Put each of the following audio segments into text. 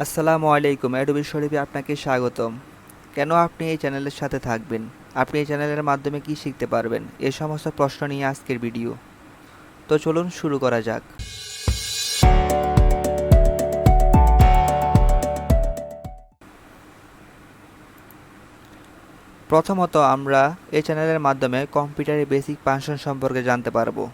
আসসালামু আলাইকুম, অ্যাডোবি শরীফে আপনাকে স্বাগতম। কেন আপনি এই চ্যানেলের সাথে থাকবেন? আপনি এই চ্যানেলের মাধ্যমে কি শিখতে পারবেন? এ সমস্ত প্রশ্ন নিয়ে আজকের ভিডিও। তো চলুন শুরু করা যাক। প্রথমত আমরা এই চ্যানেলের মাধ্যমে কম্পিউটারের বেসিক ফাংশন সম্পর্কে জানতে পারবো।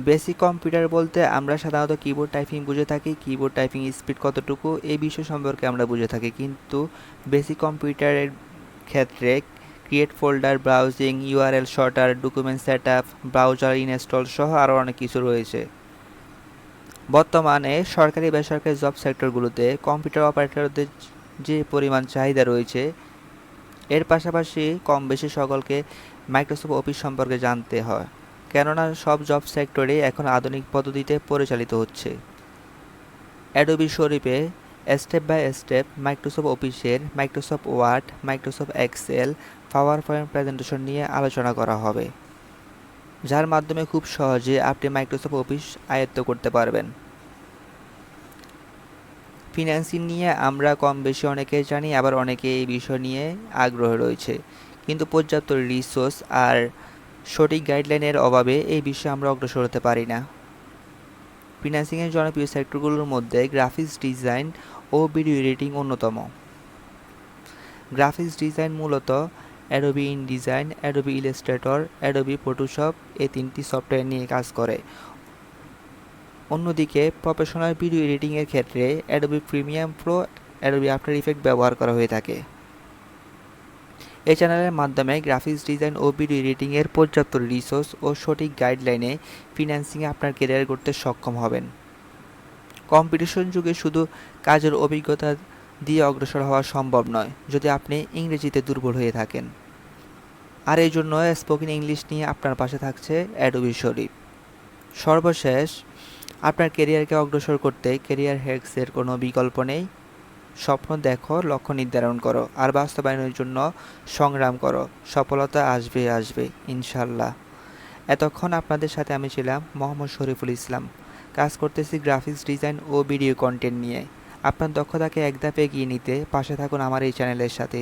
বেসিক কম্পিউটার বলতে আমরা সাধারণত কিবোর্ড টাইপিং বুঝে থাকি, কিবোর্ড টাইপিং স্পিড কতটুকু এই বিষয় সম্পর্কে আমরা বুঝে থাকি। কিন্তু বেসিক কম্পিউটারের ক্ষেত্রে create folder, browsing, URL shorter, document setup, browser install সহ আরও অনেক কিছু রয়েছে। বর্তমানে সরকারি বেসরকারি জব সেক্টরগুলোতে কম্পিউটার অপারেটরদের যে পরিমাণ চাহিদা রয়েছে, এর পাশাপাশি কম বেশি সকলকে মাইক্রোসফট অফিস সম্পর্কে জানতে হয়, কেননা সব জব সেক্টরে এখন আধুনিক পদ্ধতিতে পরিচালিত হচ্ছে। অ্যাডোবি শরীফে স্টেপ বাই স্টেপ মাইক্রোসফট অফিসের Microsoft Word, Microsoft Excel, power point presentation নিয়ে আলোচনা করা হবে, যার মাধ্যমে খুব সহজে আপনি মাইক্রোসফট অফিস আয়ত্ত করতে পারবেন। ফিন্যান্সিং নিয়ে আমরা কম বেশি অনেকেই জানি, আবার অনেকে এই বিষয় নিয়ে আগ্রহ রয়েছে, কিন্তু পর্যাপ্ত রিসোর্স আর সঠিক গাইডলাইনের অভাবে এই বিষয়ে আমরা অগ্রসর হতে পারি না। ফিন্যান্সিংয়ের জনপ্রিয় সেক্টরগুলোর মধ্যে গ্রাফিক্স ডিজাইন ও ভিডিও এডিটিং অন্যতম। গ্রাফিক্স ডিজাইন মূলত Adobe InDesign, Adobe Illustrator, Adobe Photoshop এই তিনটি সফটওয়্যার নিয়ে কাজ করে। অন্যদিকে প্রফেশনাল ভিডিও এডিটিংয়ের ক্ষেত্রে Adobe premium pro, Adobe after effect ব্যবহার করা হয়ে থাকে। এই চ্যানেলের মাধ্যমে গ্রাফিক্স ডিজাইন ও ভিডিও এডিটিংয়ের পর্যাপ্ত রিসোর্স ও সঠিক গাইডলাইনে ফিন্যান্সিংয়ে আপনার ক্যারিয়ার করতে সক্ষম হবেন। কম্পিটিশন যুগে শুধু কাজের অভিজ্ঞতা দিয়ে অগ্রসর হওয়া সম্ভব নয় যদি আপনি ইংরেজিতে দুর্বল হয়ে থাকেন। আর এই জন্য স্পোকেন ইংলিশ নিয়ে আপনার পাশে থাকছে অ্যাডোবি শরীফ। সর্বশেষ, আপনার ক্যারিয়ারকে অগ্রসর করতে ক্যারিয়ার হ্যাকসের কোনো বিকল্প নেই। স্বপ্ন দেখো, লক্ষ্য নির্ধারণ করো, আর বাস্তবায়নের জন্য সংগ্রাম করো। সফলতা আসবে আসবে ইনশাল্লাহ। এতক্ষণ আপনাদের সাথে আমি ছিলাম মোহাম্মদ শরীফুল ইসলাম। কাজ করতেছি গ্রাফিক্স ডিজাইন ও ভিডিও কন্টেন্ট নিয়ে। আপনার দক্ষতাকে এক ধাপ এগিয়ে নিতে পাশে থাকুন আমার এই চ্যানেলের সাথে।